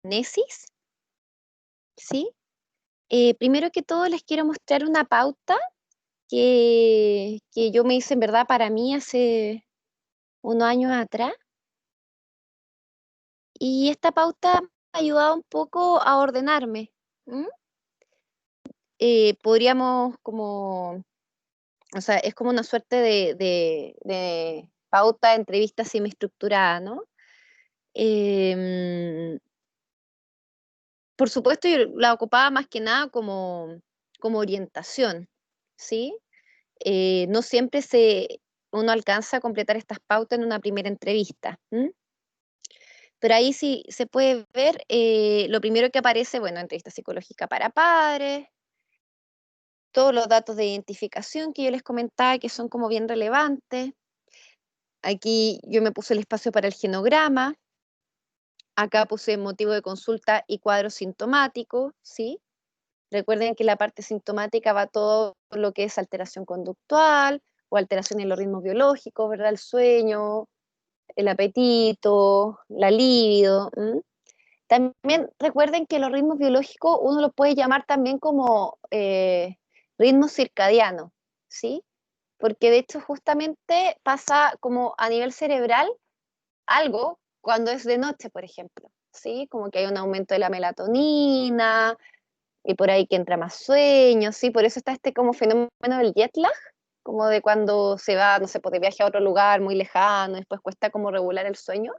anamnesis, ¿sí? Primero que todo les quiero mostrar una pauta que yo me hice en verdad para mí hace unos años atrás. Y esta pauta me ha ayudado un poco a ordenarme. ¿M? Podríamos como, o sea, es como una suerte de pauta de entrevista semiestructurada, ¿no? Em, por supuesto, yo la ocupaba más que nada como orientación, ¿sí? No siempre uno alcanza a completar estas pautas en una primera entrevista. ¿M? Pero ahí sí se puede ver lo primero que aparece, bueno, entrevista psicológica para padres, todos los datos de identificación que yo les comentaba que son como bien relevantes. Aquí yo me puse el espacio para el genograma, acá puse motivo de consulta y cuadro sintomático, ¿sí? Recuerden que la parte sintomática va todo lo que es alteración conductual o alteración en los ritmos biológicos, ¿verdad? El sueño, el apetito, la libido. ¿M? También recuerden que los ritmos biológicos uno los puede llamar también como ritmos circadianos, ¿sí? Porque de hecho justamente pasa como a nivel cerebral algo cuando es de noche, por ejemplo, ¿sí? Como que hay un aumento de la melatonina y por ahí que entra más sueño, ¿sí? Por eso está este como fenómeno del jet lag, como de cuando se va, no sé, pues de viaje a otro lugar muy lejano, después cuesta como regular el sueño.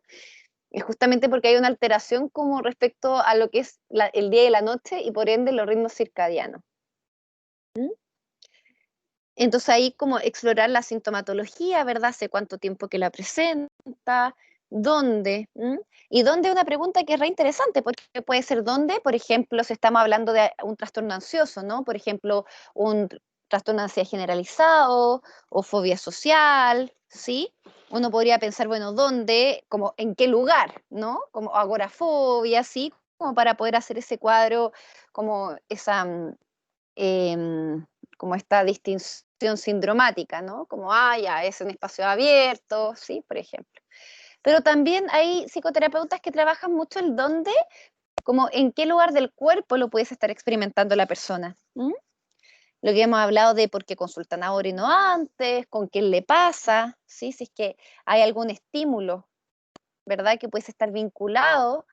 Es justamente porque hay una alteración como respecto a lo que es el día y la noche y por ende los ritmos circadianos. ¿Mm? Entonces ahí como explorar la sintomatología, ¿verdad? Hace cuánto tiempo que la presenta, dónde. ¿Mm? Y dónde es una pregunta que es re interesante, porque puede ser dónde, por ejemplo, si estamos hablando de un trastorno ansioso, ¿no? Por ejemplo, un trastorno de ansiedad generalizado o fobia social, ¿sí? Uno podría pensar, bueno, ¿dónde? Como en qué lugar, ¿no? Como agorafobia, ¿sí? Como para poder hacer ese cuadro, como esa em, como esta distinción sindromática, ¿no? Como, ya, es un espacio abierto, ¿sí? Por ejemplo. Pero también hay psicoterapeutas que trabajan mucho el dónde, como en qué lugar del cuerpo lo puedes estar experimentando la persona. ¿M? Lo que hemos hablado de por qué consultan ahora y no antes, con quién le pasa, ¿sí? Si es que hay algún estímulo, ¿verdad? Que puede estar vinculado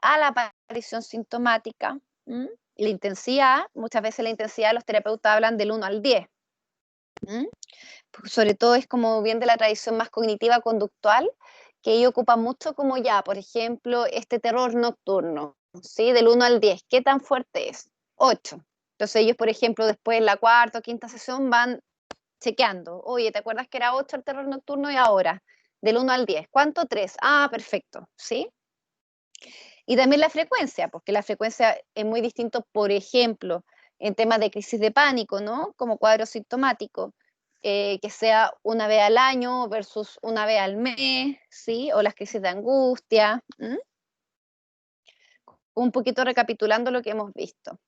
a la aparición sintomática. ¿M? La intensidad, muchas veces la intensidad los terapeutas hablan del 1 al 10. ¿M? Sobre todo es como bien de la tradición más cognitiva conductual, que ellos ocupan mucho como ya, por ejemplo, este terror nocturno, ¿sí? Del 1 al 10, ¿qué tan fuerte es? 8. Entonces ellos, por ejemplo, después en la cuarta o quinta sesión van chequeando. Oye, ¿te acuerdas que era 8 el terror nocturno y ahora? Del 1 al 10, ¿cuánto? 3. Ah, perfecto, ¿sí? Y también la frecuencia, porque la frecuencia es muy distinto, por ejemplo, en temas de crisis de pánico, ¿no? Como cuadro sintomático, que sea 1 vez al año versus 1 vez al mes, ¿sí? O las crisis de angustia. ¿M? Un poquito recapitulando lo que hemos visto.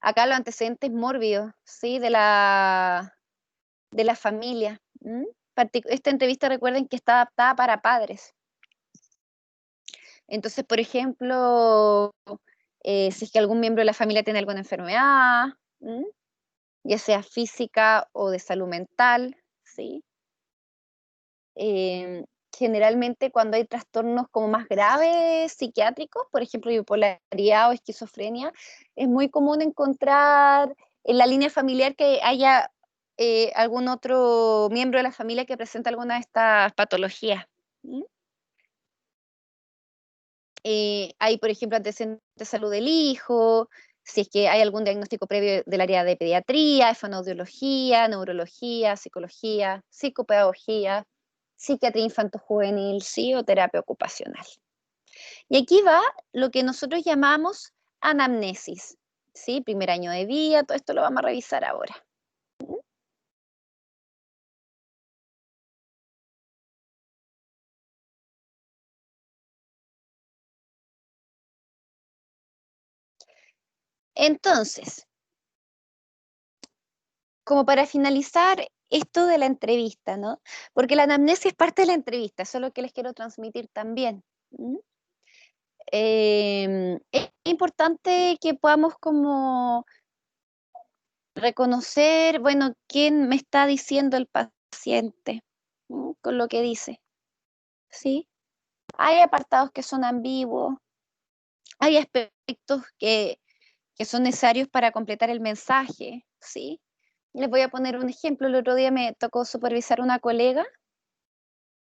Acá los antecedentes mórbidos, ¿sí? De la familia. ¿M? Esta entrevista recuerden que está adaptada para padres. Entonces, por ejemplo, si es que algún miembro de la familia tiene alguna enfermedad, ¿m? Ya sea física o de salud mental, ¿sí? Generalmente cuando hay trastornos como más graves psiquiátricos, por ejemplo, bipolaridad o esquizofrenia, es muy común encontrar en la línea familiar que haya algún otro miembro de la familia que presente alguna de estas patologías. ¿M? Hay, por ejemplo, antecedentes de salud del hijo, si es que hay algún diagnóstico previo del área de pediatría, fonoaudiología, neurología, psicología, psicopedagogía, psiquiatría infanto-juvenil, sí, o terapia ocupacional. Y aquí va lo que nosotros llamamos anamnesis, ¿sí? Primer año de vida, todo esto lo vamos a revisar ahora. Entonces, como para finalizar esto de la entrevista, ¿no? Porque la anamnesis es parte de la entrevista, eso es lo que les quiero transmitir también. ¿M? Es importante que podamos como reconocer, bueno, quién me está diciendo el paciente, ¿no? Con lo que dice, ¿sí? Hay apartados que son ambiguos, hay aspectos que son necesarios para completar el mensaje, ¿sí? Les voy a poner un ejemplo. El otro día me tocó supervisar una colega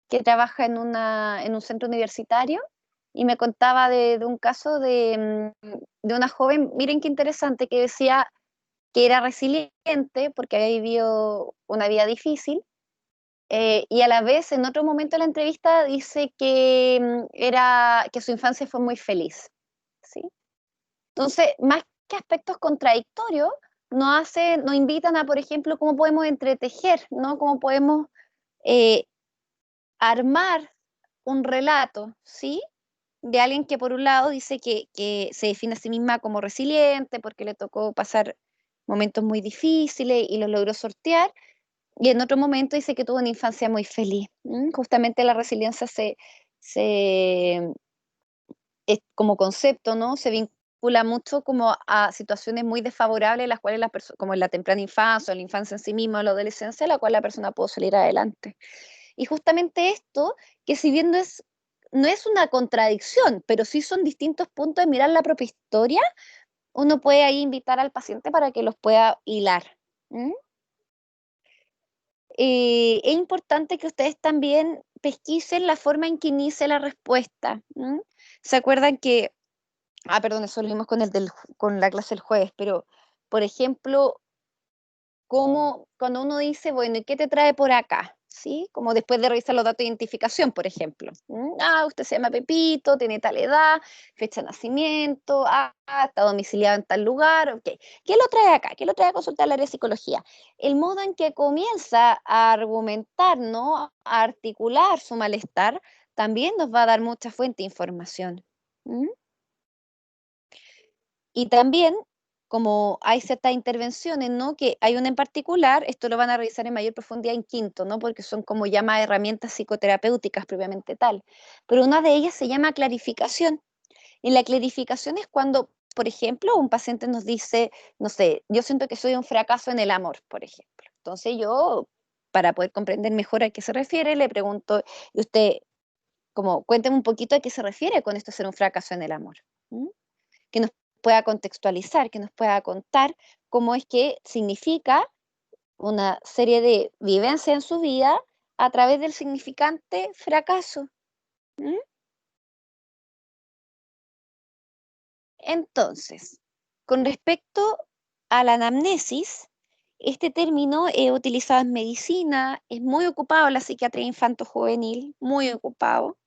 que trabaja en un centro universitario y me contaba de un caso de una joven, miren qué interesante, que decía que era resiliente porque había vivido una vida difícil, y a la vez en otro momento de la entrevista dice que, que su infancia fue muy feliz, ¿sí? Entonces, más que aspectos contradictorios, nos invitan a, por ejemplo, cómo podemos entretejer, ¿no? Cómo podemos eh, armar un relato, ¿sí? De alguien que por un lado dice que se define a sí misma como resiliente porque le tocó pasar momentos muy difíciles y los logró sortear, y en otro momento dice que tuvo una infancia muy feliz. Justamente la resiliencia se como concepto, ¿no? Se vincula mucho como a situaciones muy desfavorables, las cuales como en la temprana infancia, o la infancia en sí misma, o la adolescencia, la cual la persona puede salir adelante. Y justamente esto, que si bien no es una contradicción, pero sí son distintos puntos de mirar la propia historia, uno puede ahí invitar al paciente para que los pueda hilar. ¿Mm? Es importante que ustedes también pesquisen la forma en que inicia la respuesta. ¿Mm? ¿Se acuerdan que, perdón, eso lo vimos con, con la clase del jueves, pero, por ejemplo, como cuando uno dice, bueno, ¿y qué te trae por acá? ¿Sí? Como después de revisar los datos de identificación, por ejemplo. Usted se llama Pepito, tiene tal edad, fecha de nacimiento, está domiciliado en tal lugar, ok. ¿Qué lo trae acá? ¿Qué lo trae a consultar al área de psicología? El modo en que comienza a argumentar, ¿no? A articular su malestar, también nos va a dar mucha fuente de información. ¿Mm? Y también, como hay ciertas intervenciones, ¿no? Que hay una en particular, esto lo van a revisar en mayor profundidad en quinto, ¿no? Porque son como llama herramientas psicoterapéuticas propiamente tal. Pero una de ellas se llama clarificación. Y la clarificación es cuando, por ejemplo, un paciente nos dice, no sé, yo siento que soy un fracaso en el amor, por ejemplo. Entonces yo, para poder comprender mejor a qué se refiere, le pregunto, y usted, como, cuénteme un poquito a qué se refiere con esto de ser un fracaso en el amor. ¿Mm? Que nos pueda contextualizar, que nos pueda contar cómo es que significa una serie de vivencias en su vida a través del significante fracaso. ¿Mm? Entonces, con respecto a la anamnesis, este término es utilizado en medicina, es muy ocupado en la psiquiatría infanto-juvenil, muy ocupado,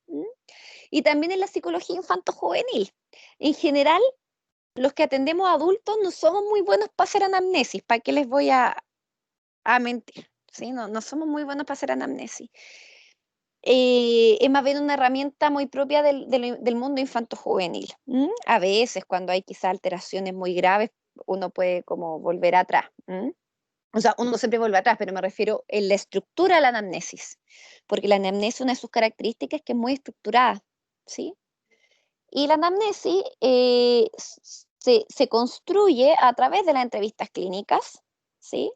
y también en la psicología infanto-juvenil. En general, los que atendemos a adultos no somos muy buenos para hacer anamnesis, ¿para qué les voy a mentir? ¿Sí? No, no somos muy buenos para hacer anamnesis. Es más bien una herramienta muy propia del mundo infanto-juvenil. A veces, cuando hay quizás alteraciones muy graves, uno puede como volver atrás. O sea, uno siempre vuelve atrás, pero me refiero en la estructura de la anamnesis, porque la anamnesis, una de sus características es que es muy estructurada, ¿sí? Y la anamnesis se construye a través de las entrevistas clínicas, ¿sí?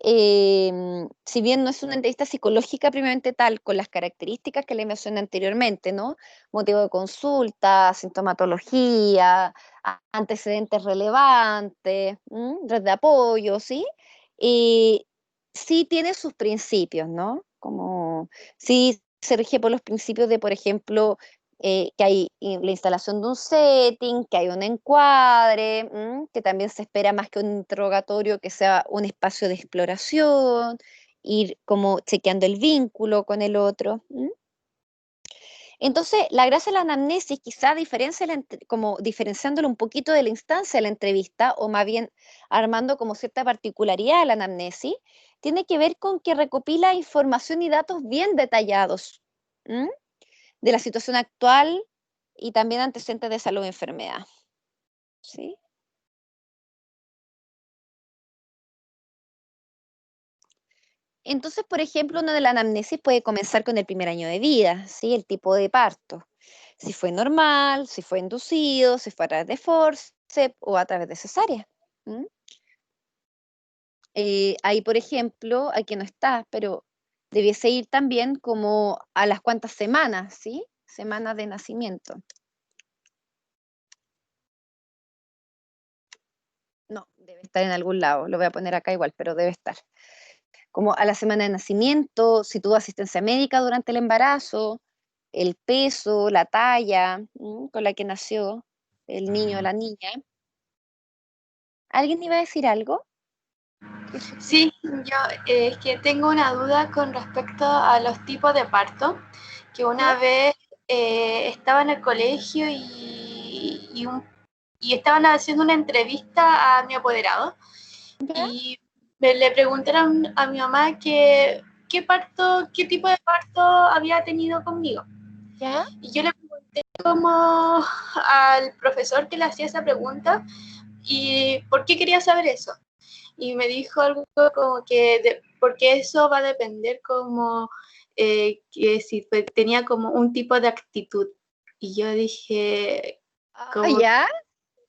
Si bien no es una entrevista psicológica propiamente tal, con las características que le mencioné anteriormente, ¿no? Motivo de consulta, sintomatología, antecedentes relevantes, red de apoyo, ¿sí? Y sí tiene sus principios, ¿no? Como sí se rige por los principios de, por ejemplo, que hay la instalación de un setting, que hay un encuadre, que también se espera más que un interrogatorio, que sea un espacio de exploración, ir como chequeando el vínculo con el otro. Entonces, la gracia de la anamnesis, quizá como diferenciándolo un poquito de la instancia de la entrevista, o más bien armando como cierta particularidad de la anamnesis, tiene que ver con que recopila información y datos bien detallados. ¿Mm? De la situación actual y también antecedentes de salud o enfermedad, ¿sí? Entonces, por ejemplo, una de la anamnesis puede comenzar con el primer año de vida, ¿sí? El tipo de parto. Si fue normal, si fue inducido, si fue a través de forceps o a través de cesárea. ¿Mm? Ahí, por ejemplo, aquí no está, pero debiese ir también como a las cuantas semanas, ¿sí? Semanas de nacimiento. No, debe estar en algún lado, lo voy a poner acá igual, pero debe estar. Como a la semana de nacimiento, si tuvo asistencia médica durante el embarazo, el peso, la talla con la que nació el niño o la niña. ¿Alguien iba a decir algo? Sí, yo es que tengo una duda con respecto a los tipos de parto, que ¿Ya? una vez estaba en el colegio y estaban haciendo una entrevista a mi apoderado ¿Ya? y le preguntaron a mi mamá qué tipo de parto había tenido conmigo. ¿Ya? Y yo le pregunté como al profesor que le hacía esa pregunta y por qué quería saber eso. Y me dijo algo como porque eso va a depender como que si tenía como un tipo de actitud. Y yo dije, Ah, como, ¿ya?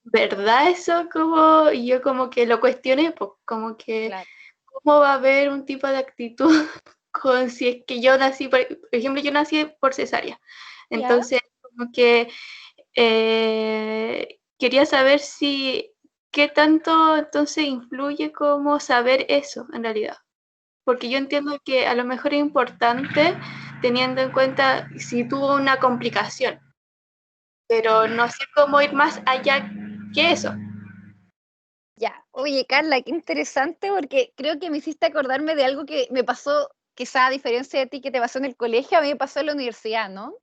¿verdad eso? Como, y yo como que lo cuestioné, pues, como que, Claro. ¿cómo va a haber un tipo de actitud con si es que yo nací, por ejemplo, yo nací por cesárea? ¿Ya? Entonces, como que quería saber si qué tanto entonces influye como saber eso en realidad. Porque yo entiendo que a lo mejor es importante teniendo en cuenta si tuvo una complicación, pero Mm. no sé cómo ir más allá que eso. Ya. Oye, Carla, qué interesante porque creo que me hiciste acordarme de algo que me pasó, quizá a diferencia de ti que te pasó en el colegio, a mí me pasó en la universidad, ¿no?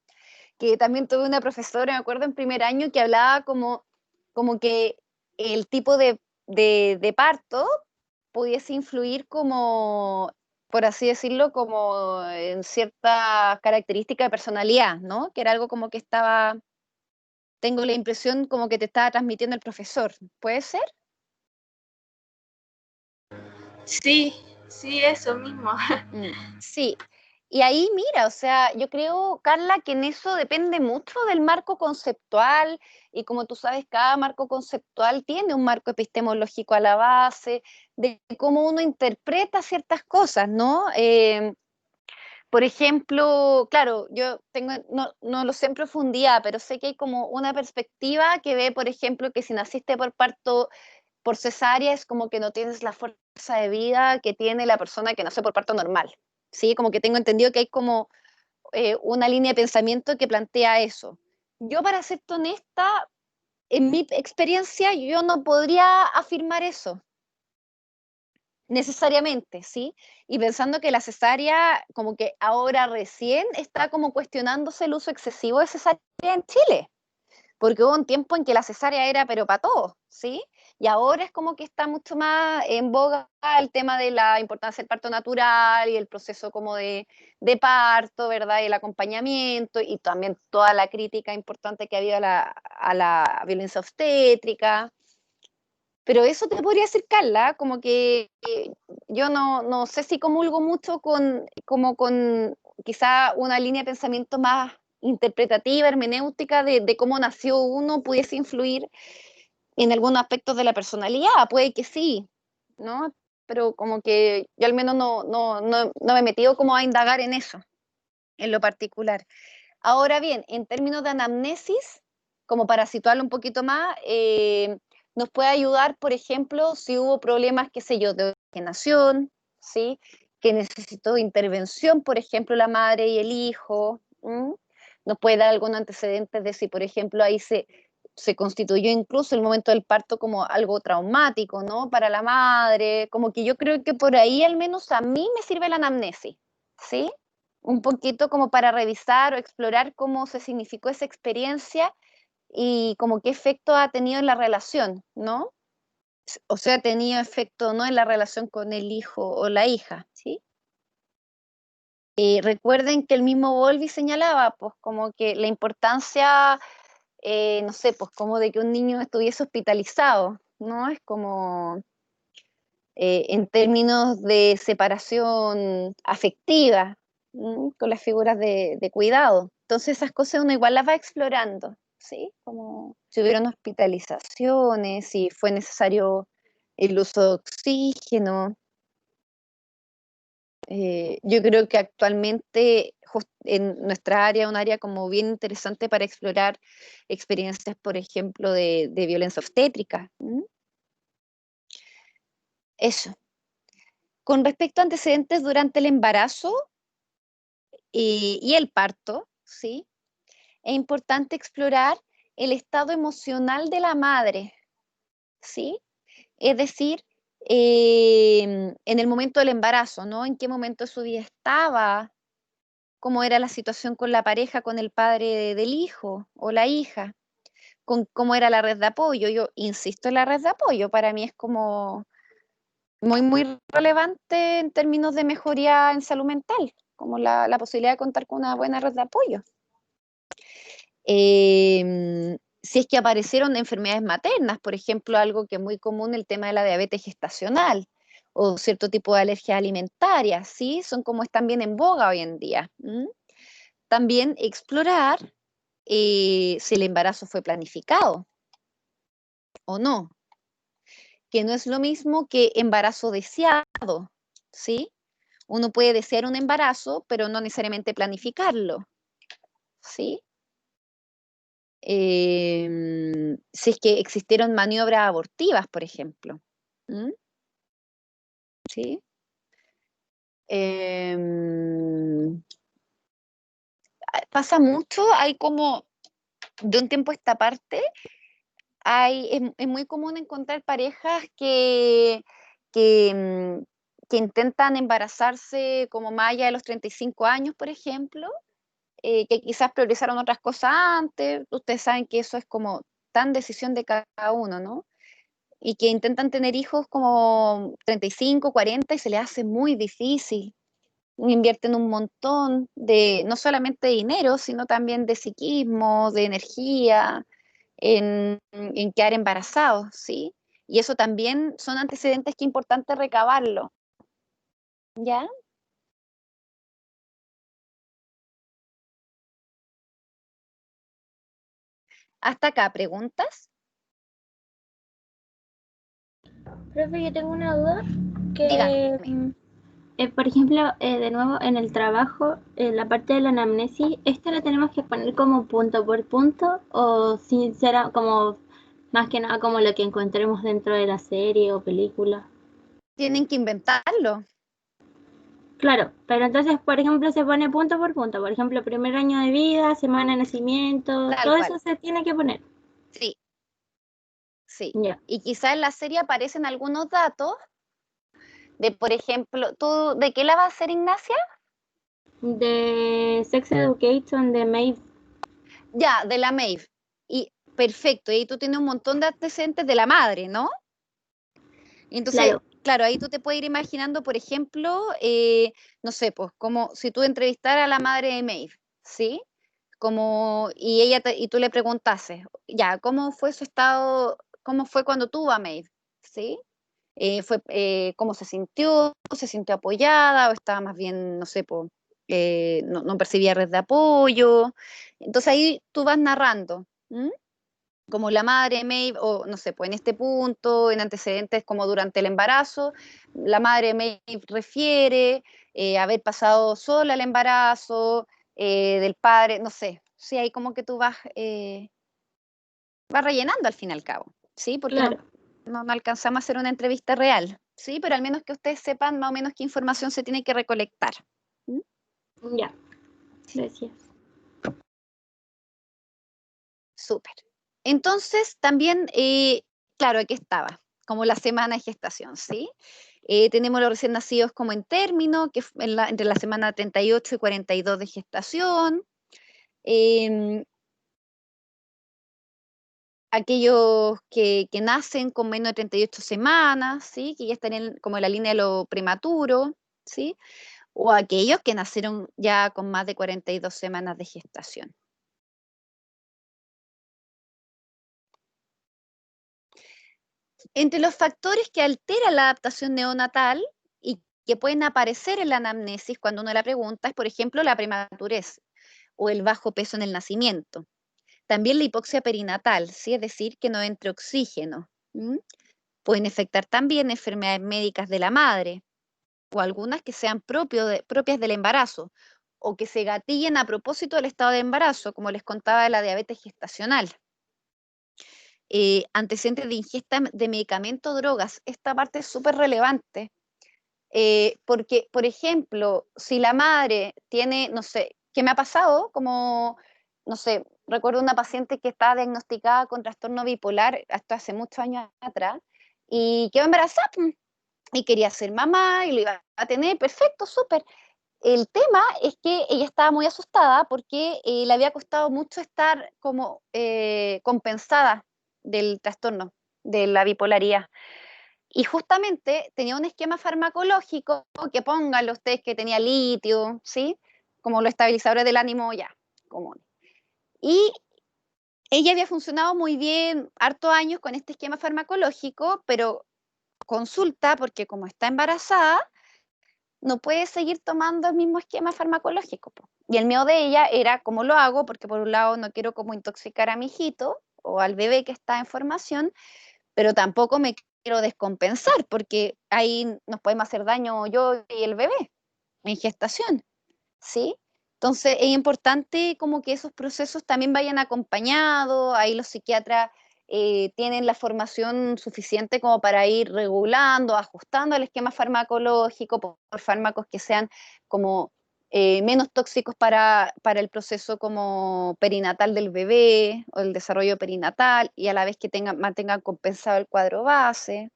Que también tuve una profesora, me acuerdo, en primer año que hablaba como que el tipo de parto pudiese influir como, por así decirlo, como en cierta característica de personalidad, ¿no? Que era algo como que estaba, tengo la impresión como que te estaba transmitiendo el profesor. ¿Puede ser? Sí, sí, eso mismo. Sí, y ahí mira, o sea, yo creo, Carla, que en eso depende mucho del marco conceptual y como tú sabes, cada marco conceptual tiene un marco epistemológico a la base, de cómo uno interpreta ciertas cosas, ¿no? Por ejemplo, claro, yo tengo, no lo sé en profundidad, pero sé que hay como una perspectiva que ve, por ejemplo, que si naciste por parto por cesárea es como que no tienes la fuerza de vida que tiene la persona que nace por parto normal. ¿Sí? Como que tengo entendido que hay como una línea de pensamiento que plantea eso. Yo, para ser honesta, en mi experiencia, yo no podría afirmar eso necesariamente, ¿sí? Y pensando que la cesárea, como que ahora recién está como cuestionándose el uso excesivo de cesárea en Chile, porque hubo un tiempo en que la cesárea era pero para todos, ¿sí? Y ahora es como que está mucho más en boga el tema de la importancia del parto natural y el proceso como de parto, ¿verdad? Y el acompañamiento y también toda la crítica importante que ha habido a la violencia obstétrica. Pero eso te podría decir, Carla, como que yo no sé si comulgo mucho como con quizá una línea de pensamiento más interpretativa, hermenéutica de cómo nació uno pudiese influir en algunos aspectos de la personalidad, puede que sí, ¿no? Pero como que yo al menos no me he metido como a indagar en eso, en lo particular. Ahora bien, en términos de anamnesis, como para situarlo un poquito más, nos puede ayudar, por ejemplo, si hubo problemas, qué sé yo, de oxigenación, ¿sí? Que necesitó intervención, por ejemplo, la madre y el hijo. Nos puede dar algunos antecedentes de si, por ejemplo, ahí se constituyó incluso el momento del parto como algo traumático, ¿no? Para la madre, como que yo creo que por ahí al menos a mí me sirve la anamnesis, ¿sí? Un poquito como para revisar o explorar cómo se significó esa experiencia y como qué efecto ha tenido en la relación, ¿no? O sea, ha tenido efecto no en la relación con el hijo o la hija, ¿sí? Recuerden que el mismo Bowlby señalaba, pues, como que la importancia, no sé, pues, como de que un niño estuviese hospitalizado, ¿no? Es como en términos de separación afectiva, con las figuras de cuidado. Entonces esas cosas uno igual las va explorando, ¿sí? Como si hubieron hospitalizaciones, si fue necesario el uso de oxígeno. Yo creo que actualmente en nuestra área, un área como bien interesante para explorar experiencias, por ejemplo, de violencia obstétrica. ¿M? Eso. Con respecto a antecedentes durante el embarazo y el parto, ¿sí? Es importante explorar el estado emocional de la madre, ¿sí? Es decir, en el momento del embarazo, ¿no? En qué momento de su vida estaba, cómo era la situación con la pareja, con el padre del hijo o la hija, con cómo era la red de apoyo. Yo insisto en la red de apoyo, para mí es como muy relevante en términos de mejoría en salud mental, como la posibilidad de contar con una buena red de apoyo. Si es que aparecieron enfermedades maternas, por ejemplo, algo que es muy común, el tema de la diabetes gestacional o cierto tipo de alergias alimentarias, ¿sí? Son como están bien en boga hoy en día. ¿M? También explorar si el embarazo fue planificado o no, que no es lo mismo que embarazo deseado, ¿sí? Uno puede desear un embarazo, pero no necesariamente planificarlo, ¿sí? Si es que existieron maniobras abortivas, por ejemplo. ¿Mm? ¿Sí? Em, Pasa mucho, hay como de un tiempo a esta parte, es muy común encontrar parejas que, mm, que intentan embarazarse como más allá de los 35 años, por ejemplo, que quizás priorizaron otras cosas antes. Ustedes saben que eso es como tan decisión de cada uno, ¿no? Y que intentan tener hijos como 35, 40 y se les hace muy difícil. Invierten un montón de, no solamente de dinero, sino también de psiquismo, de energía, en quedar embarazados, ¿sí? Y eso también son antecedentes que es importante recabarlo, ¿ya? Hasta acá, ¿preguntas? Profe, yo tengo una duda que, Dígame. por ejemplo, de nuevo en el trabajo, la parte de la anamnesis, ¿esta la tenemos que poner como punto por punto o si será como más que nada como lo que encontremos dentro de la serie o película? Tienen que inventarlo, Claro, pero entonces, por ejemplo, se pone punto por punto. Por ejemplo, primer año de vida, semana de nacimiento, tal todo cual. eso se tiene que poner. Sí, sí. Ya. Y quizá en la serie aparecen algunos datos de, por ejemplo, ¿tú de qué la vas a hacer, Ignacia? De Sex Education de Maeve. Ya, de la Maeve. Y perfecto, y ahí tú tienes un montón de antecedentes de la madre, ¿no? Entonces, Claro, claro, ahí tú te puedes ir imaginando, por ejemplo, no sé, pues como si tú entrevistaras a la madre de Maeve, ¿sí? Como, y y tú le preguntases, ya, ¿cómo fue su estado, cómo fue cuando tuvo a Maeve? ¿Sí? ¿Cómo se sintió apoyada o estaba más bien, no sé, pues, no percibía red de apoyo? Entonces ahí tú vas narrando. ¿M? Como la madre de Maeve, o no sé, pues en este punto, en antecedentes como durante el embarazo, la madre de Maeve refiere haber pasado sola el embarazo, del padre, no sé, sí, ahí como que tú vas rellenando al fin y al cabo, ¿sí? Porque claro. no alcanzamos a hacer una entrevista real, ¿sí? Pero al menos que ustedes sepan más o menos qué información se tiene que recolectar. ¿Mm? Ya, gracias. Súper. Entonces, también, claro, aquí estaba, como la semana de gestación, ¿sí? Tenemos los recién nacidos como en término, que entre la semana 38 y 42 de gestación. Em, Aquellos que nacen con menos de 38 semanas, ¿sí? Que ya están como en la línea de lo prematuro, ¿sí? O aquellos que nacieron ya con más de 42 semanas de gestación. Entre los factores que alteran la adaptación neonatal y que pueden aparecer en la anamnesis cuando uno la pregunta es, por ejemplo, la prematurez. o el bajo peso en el nacimiento. También la hipoxia perinatal, ¿sí? Es decir, que no entre oxígeno. Pueden afectar también enfermedades médicas de la madre, o algunas que sean propias del embarazo, o que se gatillen a propósito del estado de embarazo, como les contaba de la diabetes gestacional. Antecedentes de ingesta de medicamentos, drogas, esta parte es súper relevante, porque, por ejemplo, si la madre tiene, no sé, ¿qué me ha pasado? Como, no sé, recuerdo una paciente que estaba diagnosticada con trastorno bipolar hasta hace muchos años atrás, y quedó embarazada, y quería ser mamá, y lo iba a tener, perfecto, súper. El tema es que ella estaba muy asustada porque le había costado mucho estar como compensada del trastorno, de la bipolaridad. Y justamente tenía un esquema farmacológico que pónganlo ustedes que tenía litio, ¿sí? Como los estabilizadores del ánimo ya, común. Y ella había funcionado muy bien, hartos años con este esquema farmacológico, pero consulta porque como está embarazada, no puede seguir tomando el mismo esquema farmacológico, po. Y el miedo de ella era, ¿cómo lo hago? Porque por un lado no quiero como intoxicar a mi hijito o al bebé que está en formación, pero tampoco me quiero descompensar, porque ahí nos podemos hacer daño yo y el bebé en gestación, ¿sí? Entonces es importante como que esos procesos también vayan acompañados, ahí los psiquiatras tienen la formación suficiente como para ir regulando, ajustando el esquema farmacológico por fármacos que sean como menos tóxicos para el proceso como perinatal del bebé o el desarrollo perinatal y a la vez que mantengan compensado el cuadro base.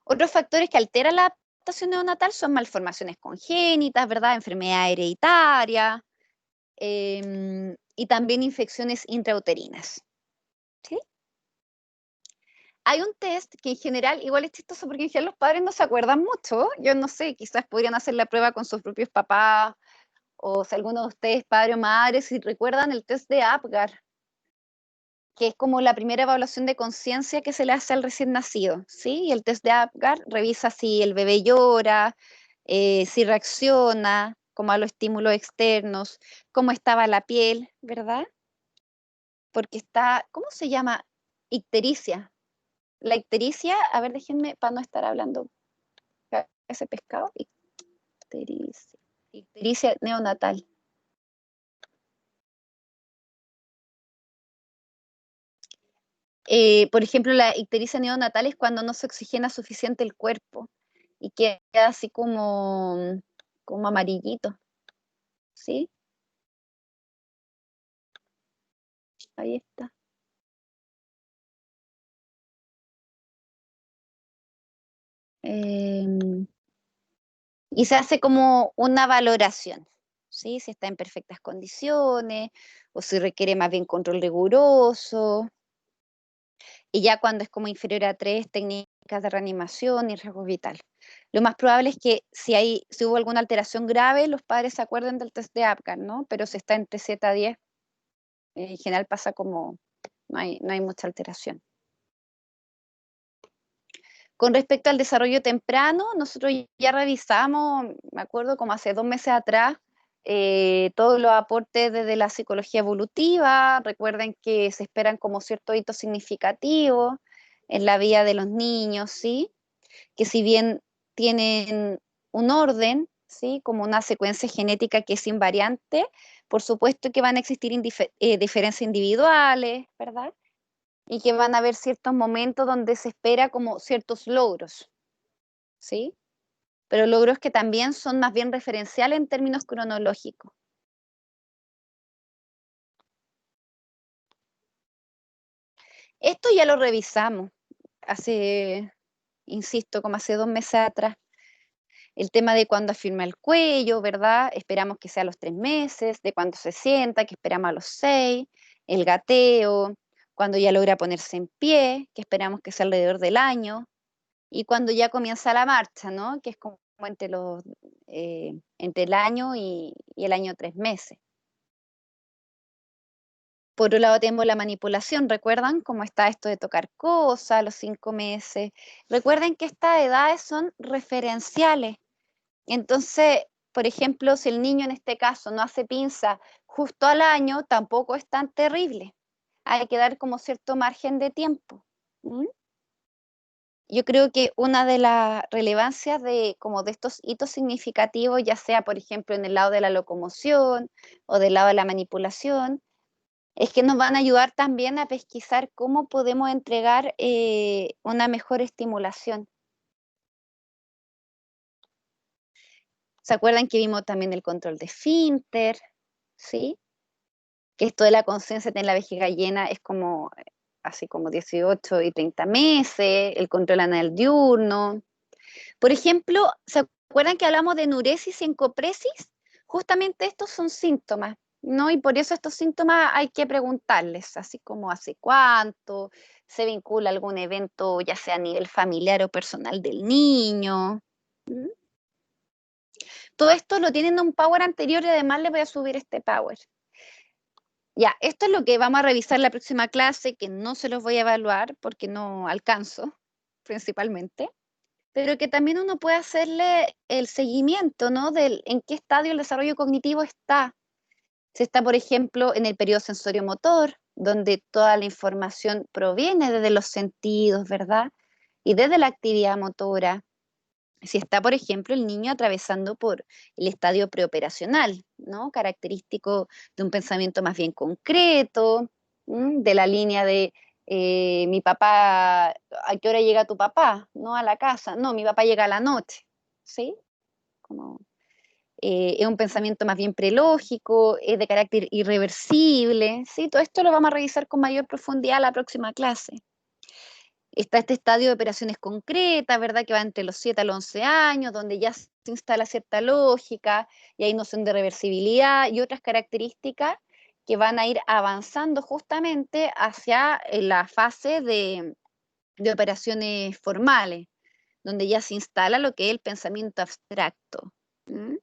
Otros factores que alteran la adaptación neonatal son malformaciones congénitas, ¿verdad? Enfermedad hereditaria y también infecciones intrauterinas. ¿Sí? Hay un test que en general, igual es chistoso porque en general los padres no se acuerdan mucho. Yo no sé, quizás podrían hacer la prueba con sus propios papás o si alguno de ustedes, padre o madre, si recuerdan el test de Apgar, que es como la primera evaluación de conciencia que se le hace al recién nacido, ¿sí? Y el test de Apgar revisa si el bebé llora, si reacciona, como a los estímulos externos, cómo estaba la piel, ¿verdad? Porque está, ¿cómo se llama? Ictericia. La ictericia, a ver, déjenme, para no estar hablando ese pescado, ictericia, ictericia neonatal. Por ejemplo, la ictericia neonatal es cuando no se oxigena suficiente el cuerpo y queda así como amarillito, ¿sí? Ahí está. Y se hace como una valoración, ¿sí? Si está en perfectas condiciones o si requiere más bien control riguroso. Y ya cuando es como inferior a 3, técnicas de reanimación y riesgo vital. Lo más probable es que si hubo alguna alteración grave, los padres se acuerden del test de Apgar, ¿no? Pero si está entre 7 a 10, en general pasa como no hay mucha alteración. Con respecto al desarrollo temprano, nosotros ya revisamos, me acuerdo como hace 2 meses atrás, todos los aportes desde la psicología evolutiva. Recuerden que se esperan como ciertos hitos significativos en la vida de los niños, ¿sí? Que si bien tienen un orden, ¿sí? Como una secuencia genética que es invariante, por supuesto que van a existir diferencias individuales, ¿verdad? Y que van a haber ciertos momentos donde se espera como ciertos logros, ¿sí? Pero logros que también son más bien referenciales en términos cronológicos. Esto ya lo revisamos insisto, como hace 2 meses atrás. El tema de cuándo afirma el cuello, ¿verdad? Esperamos que sea a los 3 meses, de cuándo se sienta, que esperamos a los 6, el gateo, cuando ya logra ponerse en pie, que esperamos que sea alrededor del año, y cuando ya comienza la marcha, ¿no? Que es como entre el año y el año 3 meses. Por un lado tenemos la manipulación, ¿recuerdan cómo está esto de tocar cosas a los 5 meses? Recuerden que estas edades son referenciales. Entonces, por ejemplo, si el niño en este caso no hace pinza justo al año, tampoco es tan terrible. Hay que dar como cierto margen de tiempo. ¿Mm? Yo creo que una de las relevancias de, como de estos hitos significativos, ya sea, por ejemplo, en el lado de la locomoción o del lado de la manipulación, es que nos van a ayudar también a pesquisar cómo podemos entregar una mejor estimulación. ¿Se acuerdan que vimos también el control de esfínter? ¿Sí? Que esto de la conciencia de tener la vejiga llena es como, así como 18 y 30 meses, el control anal diurno. Por ejemplo, ¿se acuerdan que hablamos de enuresis y encopresis? Justamente estos son síntomas, ¿no? Y por eso estos síntomas hay que preguntarles, así como hace cuánto, se vincula a algún evento, ya sea a nivel familiar o personal del niño. ¿Mm? Todo esto lo tienen en un power anterior y además les voy a subir este power. Ya, esto es lo que vamos a revisar en la próxima clase, que no se los voy a evaluar porque no alcanzo, principalmente, pero que también uno puede hacerle el seguimiento, ¿no? Del en qué estadio el desarrollo cognitivo está. Si está, por ejemplo, en el periodo sensorio-motor, donde toda la información proviene desde los sentidos, ¿verdad? Y desde la actividad motora. Si está, por ejemplo, el niño atravesando por el estadio preoperacional, ¿no? Característico de un pensamiento más bien concreto, de la línea de mi papá, ¿a qué hora llega tu papá? No a la casa, no, mi papá llega a la noche, ¿sí? Como, es un pensamiento más bien prelógico, es de carácter irreversible, ¿sí? Todo esto lo vamos a revisar con mayor profundidad la próxima clase. Está este estadio de operaciones concretas, ¿verdad? Que va entre los 7 a los 11 años, donde ya se instala cierta lógica y hay noción de reversibilidad y otras características que van a ir avanzando justamente hacia la fase de operaciones formales, donde ya se instala lo que es el pensamiento abstracto. ¿Mm?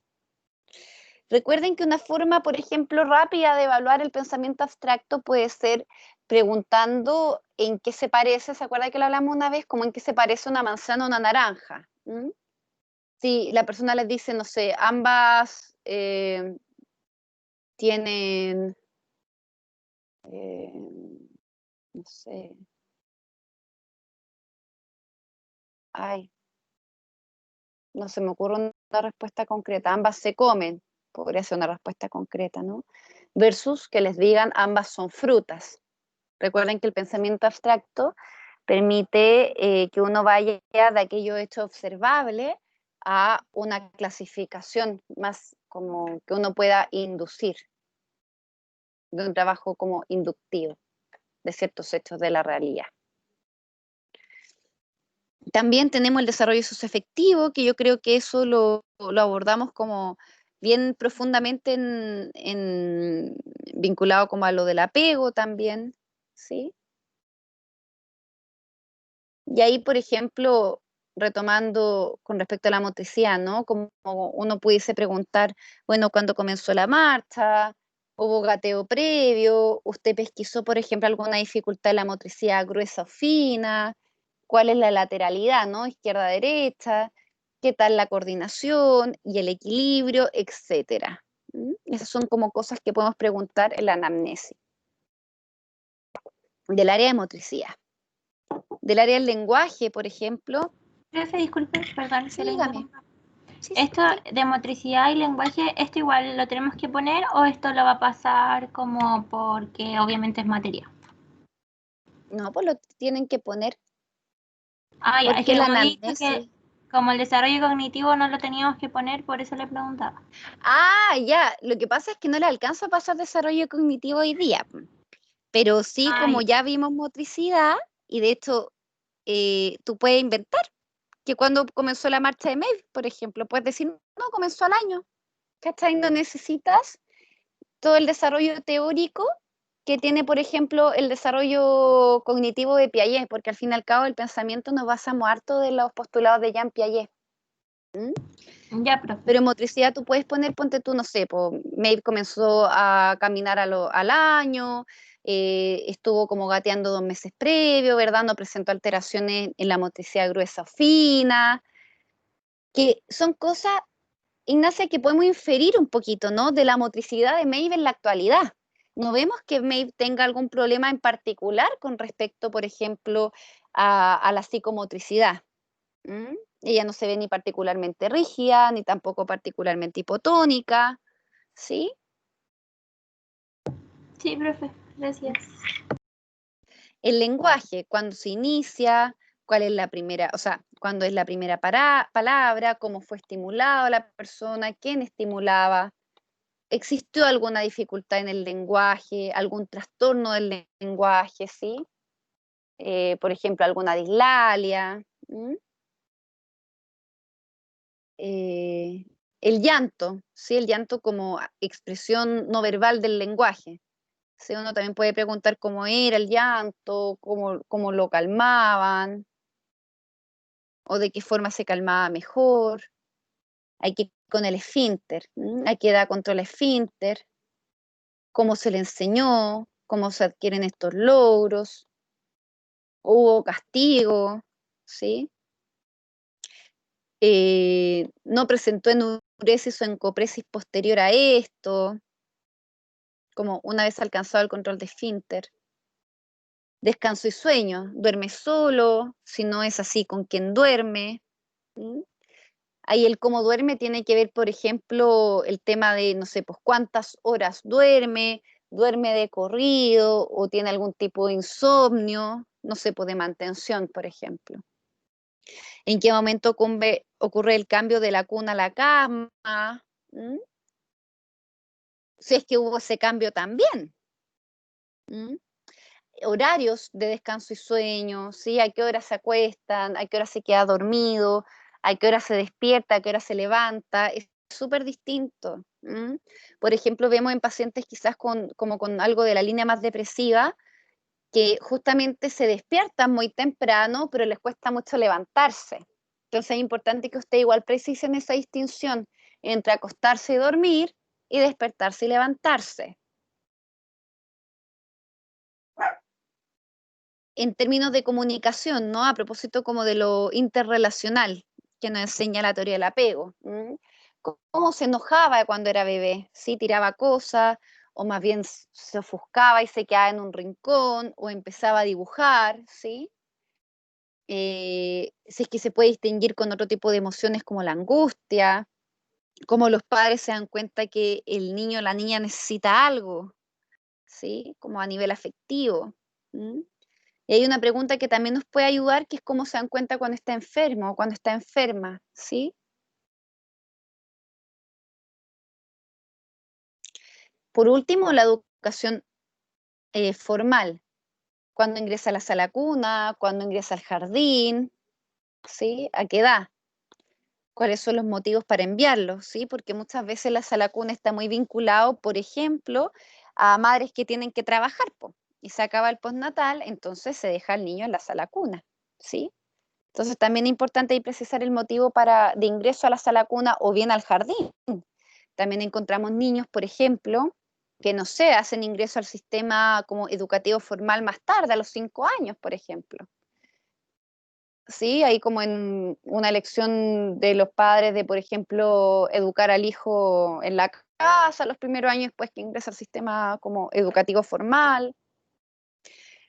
Recuerden que una forma, por ejemplo, rápida de evaluar el pensamiento abstracto puede ser preguntando en qué se parece, ¿se acuerda que lo hablamos una vez? Como en qué se parece una manzana a una naranja. ¿Mm? Si la persona les dice, no sé, ambas tienen, no sé, ay, no se me ocurre una respuesta concreta, ambas se comen, podría ser una respuesta concreta, ¿no? Versus que les digan ambas son frutas. Recuerden que el pensamiento abstracto permite que uno vaya de aquello hecho observable a una clasificación más como que uno pueda inducir, de un trabajo como inductivo de ciertos hechos de la realidad. También tenemos el desarrollo socioafectivo, que yo creo que eso lo abordamos como bien profundamente vinculado como a lo del apego también, ¿sí? Y ahí, por ejemplo, retomando con respecto a la motricidad, ¿no? Como uno pudiese preguntar, bueno, ¿cuándo comenzó la marcha? ¿Hubo gateo previo? ¿Usted pesquisó, por ejemplo, alguna dificultad en la motricidad gruesa o fina? ¿Cuál es la lateralidad, ¿no? Izquierda-derecha. ¿Qué tal la coordinación y el equilibrio, etcétera? Esas son como cosas que podemos preguntar en la anamnesis del área de motricidad. Del área del lenguaje, por ejemplo. Profe, disculpe, perdón, Sí, que le dígame. interrumpa. Sí, Esto sí. de motricidad y lenguaje, ¿esto igual lo tenemos que poner o esto lo va a pasar como porque obviamente es materia? No, pues lo tienen que poner, Ah, ya, es porque que la como he dicho que anamnesis. como el desarrollo cognitivo no lo teníamos que poner, por eso le preguntaba. Ah, ya, lo que pasa es que no le alcanza a pasar desarrollo cognitivo hoy día, pero sí, Ah, como ya. ya vimos motricidad, y de hecho tú puedes inventar que cuando comenzó la marcha de Maeve, por ejemplo, puedes decir, no, comenzó al año, ¿cachai? No necesitas todo el desarrollo teórico que tiene, por ejemplo, el desarrollo cognitivo de Piaget, porque al fin y al cabo el pensamiento nos basamos harto de los postulados de Jean Piaget. Ya, profe. Pero en motricidad tú puedes poner, ponte tú, no sé, Maeve comenzó a caminar al año, estuvo como gateando 2 meses previo, ¿verdad? No presentó alteraciones en la motricidad gruesa o fina, que son cosas Ignacia, que podemos inferir un poquito, ¿no?, de la motricidad de Maeve en la actualidad. No vemos que Maeve tenga algún problema en particular con respecto, por ejemplo, a la psicomotricidad. ¿Mm? Ella no se ve ni particularmente rígida, ni tampoco particularmente hipotónica, ¿sí? Sí, profe, gracias. El lenguaje, cuando se inicia, cuál es la primera, o sea, cuándo es la primera palabra, cómo fue estimulado la persona, quién estimulaba, existió alguna dificultad en el lenguaje, algún trastorno del lenguaje, ¿sí? Por ejemplo, alguna dislalia. ¿Mm? El llanto, ¿sí? El llanto como expresión no verbal del lenguaje. ¿Sí? Uno también puede preguntar cómo era el llanto, cómo lo calmaban, o de qué forma se calmaba mejor. Hay que ir con el esfínter, hay que dar contra el esfínter, cómo se le enseñó, cómo se adquieren estos logros, hubo castigo, ¿sí? No presentó enuresis o encopresis posterior a esto, como una vez alcanzado el control de esfínter. Descanso y sueño, duerme solo, si no es así, con quién duerme. ¿Mm? Ahí el cómo duerme tiene que ver, por ejemplo, el tema de, no sé, pues cuántas horas duerme, duerme de corrido o tiene algún tipo de insomnio, no sé, pues de mantención, por ejemplo. ¿En qué momento ocurre el cambio de la cuna a la cama? ¿Mm? Si es que hubo ese cambio también. ¿Mm? Horarios de descanso y sueño, ¿sí? A qué hora se acuestan, a qué hora se queda dormido, a qué hora se despierta, a qué hora se levanta, es súper distinto. ¿Mm? Por ejemplo, vemos en pacientes quizás como con algo de la línea más depresiva, que justamente se despiertan muy temprano, pero les cuesta mucho levantarse. Entonces es importante que usted igual precisen esa distinción entre acostarse y dormir y despertarse y levantarse. En términos de comunicación, ¿no? A propósito como de lo interrelacional que nos enseña la teoría del apego. ¿Cómo se enojaba cuando era bebé? ¿Sí? Tiraba cosas, o más bien se ofuscaba y se quedaba en un rincón, o empezaba a dibujar, ¿sí? Si es que se puede distinguir con otro tipo de emociones como la angustia, cómo los padres se dan cuenta que el niño o la niña necesita algo, ¿sí? Como a nivel afectivo. ¿Mm? Y hay una pregunta que también nos puede ayudar, que es cómo se dan cuenta cuando está enfermo o cuando está enferma, ¿sí? Por último, la educación formal, cuando ingresa a la sala cuna, cuando ingresa al jardín, ¿sí? ¿A qué edad? ¿Cuáles son los motivos para enviarlo? ¿Sí? Porque muchas veces la sala cuna está muy vinculado, por ejemplo, a madres que tienen que trabajar, po, y se acaba el postnatal, entonces se deja al niño en la sala cuna, ¿sí? Entonces también es importante ahí precisar el motivo de ingreso a la sala cuna o bien al jardín. También encontramos niños, por ejemplo, que no sé, hacen ingreso al sistema como educativo formal más tarde, a los 5 años, por ejemplo. Sí, ahí como en una elección de los padres de, por ejemplo, educar al hijo en la casa los primeros años después que ingresa al sistema como educativo formal,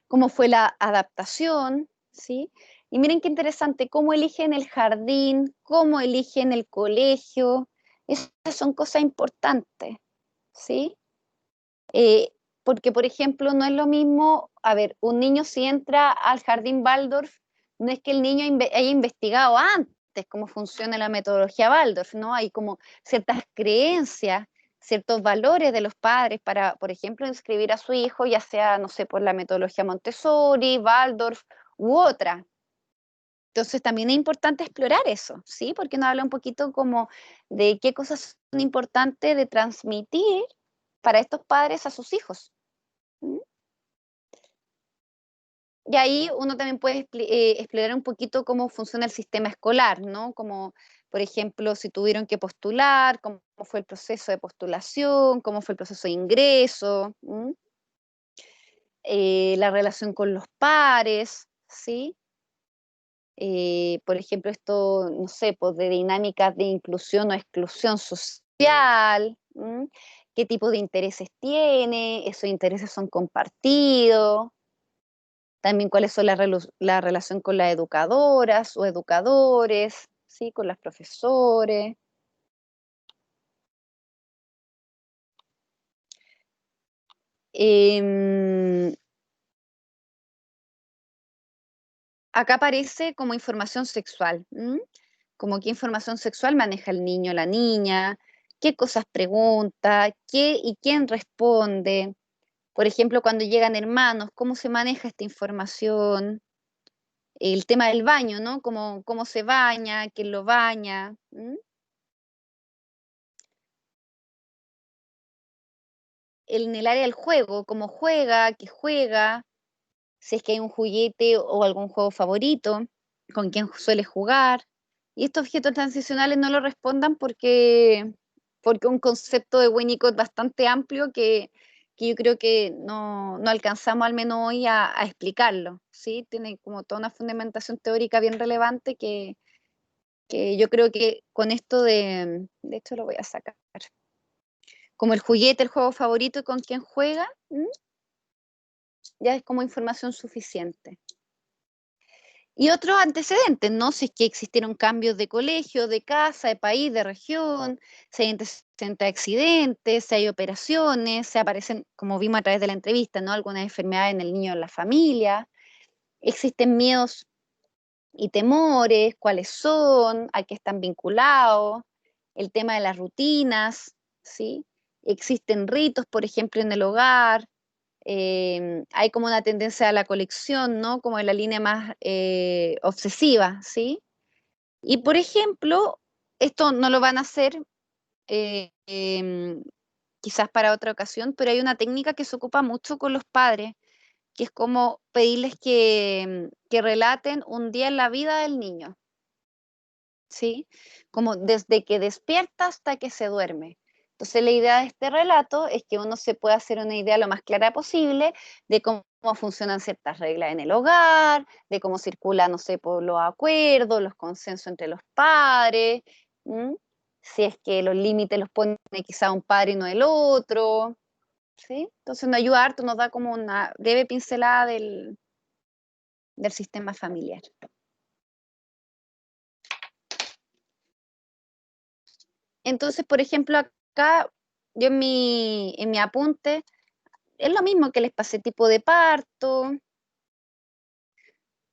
cómo fue la adaptación, ¿sí? Y miren qué interesante, cómo eligen el jardín, cómo eligen el colegio, esas son cosas importantes, ¿sí? Eh, Porque, por ejemplo, no es lo mismo, a ver, un niño si entra al jardín Waldorf, no es que el niño haya investigado antes cómo funciona la metodología Waldorf, ¿no? Hay como ciertas creencias, ciertos valores de los padres para, por ejemplo, inscribir a su hijo, ya sea, no sé, por la metodología Montessori, Waldorf u otra. Entonces también es importante explorar eso, ¿sí? Porque nos habla un poquito como de qué cosas son importantes de transmitir para estos padres a sus hijos. ¿Mm? Y ahí uno también puede explorar un poquito cómo funciona el sistema escolar, ¿no? Como, por ejemplo, si tuvieron que postular, cómo fue el proceso de postulación, cómo fue el proceso de ingreso, la relación con los pares, ¿sí? por ejemplo, esto, no sé, pues de dinámicas de inclusión o exclusión social, ¿m? ¿Qué tipo de intereses tiene? ¿Esos intereses son compartidos? También cuáles son la relación con las educadoras o educadores, ¿sí? Con las profesores. Em, Acá aparece como información sexual, ¿m? Como qué información sexual maneja el niño o la niña, qué cosas pregunta, qué y quién responde. Por ejemplo, cuando llegan hermanos, cómo se maneja esta información. El tema del baño, ¿no? Cómo se baña, quién lo baña. ¿M? En el área del juego, cómo juega, qué juega, si es que hay un juguete o algún juego favorito, con quién suele jugar. Y estos objetos transicionales no lo respondan porque un concepto de Winnicott bastante amplio que yo creo que no alcanzamos al menos hoy a explicarlo, ¿sí? Tiene como toda una fundamentación teórica bien relevante que yo creo que con esto de hecho lo voy a sacar, como el juguete, el juego favorito y con quién juega, ya es como información suficiente. Y otros antecedentes, ¿no? Si es que existieron cambios de colegio, de casa, de país, de región, si hay antecedentes de accidentes, si hay operaciones, si aparecen, como vimos a través de la entrevista, ¿no? Algunas enfermedades en el niño o en la familia, existen miedos y temores, cuáles son, a qué están vinculados, el tema de las rutinas, ¿sí? Existen ritos, por ejemplo, en el hogar, hay como una tendencia a la colección, ¿no? Como en la línea más obsesiva, ¿sí? Y por ejemplo, esto no lo van a hacer quizás para otra ocasión, pero hay una técnica que se ocupa mucho con los padres, que es como pedirles que relaten un día en la vida del niño, ¿sí? Como desde que despierta hasta que se duerme. Entonces, la idea de este relato es que uno se pueda hacer una idea lo más clara posible de cómo funcionan ciertas reglas en el hogar, de cómo circula, no sé, por los acuerdos, los consensos entre los padres, ¿m? Si es que los límites los pone quizá un padre y no el otro, ¿sí? Entonces nos ayuda harto, nos da como una breve pincelada del sistema familiar. Entonces, por ejemplo, acá yo en mi apunte, es lo mismo que les pasé tipo de parto,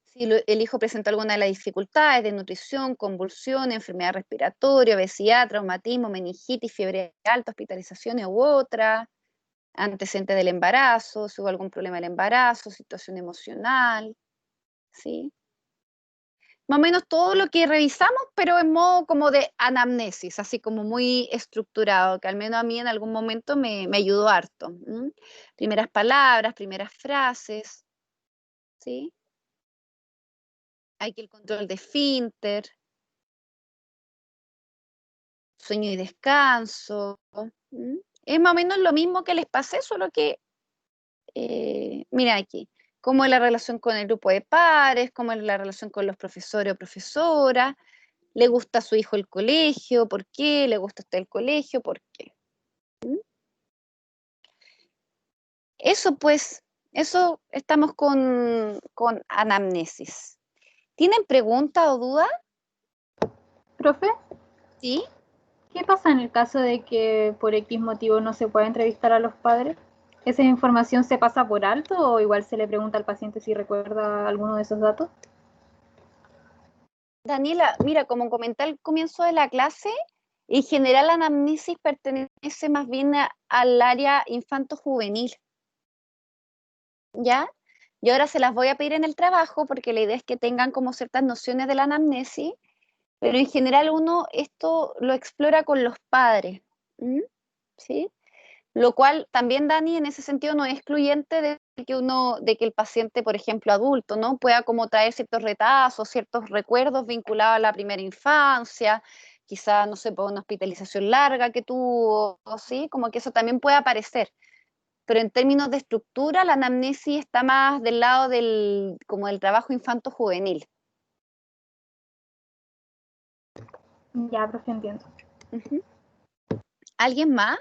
si el hijo presenta alguna de las dificultades de nutrición, convulsión, enfermedad respiratoria, obesidad, traumatismo, meningitis, fiebre alta, hospitalizaciones u otra, antecedente del embarazo, si hubo algún problema del embarazo, situación emocional, ¿sí? Más o menos todo lo que revisamos, pero en modo como de anamnesis, así como muy estructurado, que al menos a mí en algún momento me ayudó harto. ¿M? Primeras palabras, primeras frases, ¿sí? Hay que el control de esfínter, sueño y descanso. ¿M? Es más o menos lo mismo que les pasé, solo que, mira aquí, cómo es la relación con el grupo de pares, cómo es la relación con los profesores o profesoras, le gusta a su hijo el colegio, ¿por qué? ¿Le gusta a usted el colegio? ¿Por qué? Eso pues, eso estamos con anamnesis. ¿Tienen pregunta o duda? Profe, Sí. ¿qué pasa en el caso de que por X motivo no se pueda entrevistar a los padres? ¿Esa información se pasa por alto o igual se le pregunta al paciente si recuerda alguno de esos datos? Daniela, mira, como comenté al comienzo de la clase, en general la anamnesis pertenece más bien al área infanto-juvenil, ¿ya? Y ahora se las voy a pedir en el trabajo porque la idea es que tengan como ciertas nociones de la anamnesis, pero en general uno esto lo explora con los padres, ¿m? ¿Sí? Lo cual también, Dani, en ese sentido no es excluyente de que el paciente, por ejemplo, adulto, ¿no? Pueda como traer ciertos retazos, ciertos recuerdos vinculados a la primera infancia, quizá, no sé, por una hospitalización larga que tuvo, ¿sí? Como que eso también puede aparecer. Pero en términos de estructura, la anamnesis está más del lado como del trabajo infanto-juvenil. Ya, profe, entiendo. Ujú. ¿Alguien más?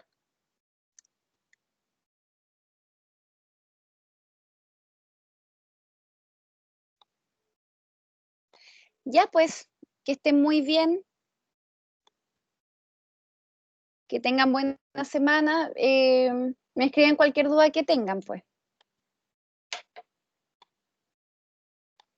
Ya, pues, que estén muy bien, que tengan buena semana. Me escriben cualquier duda que tengan, pues.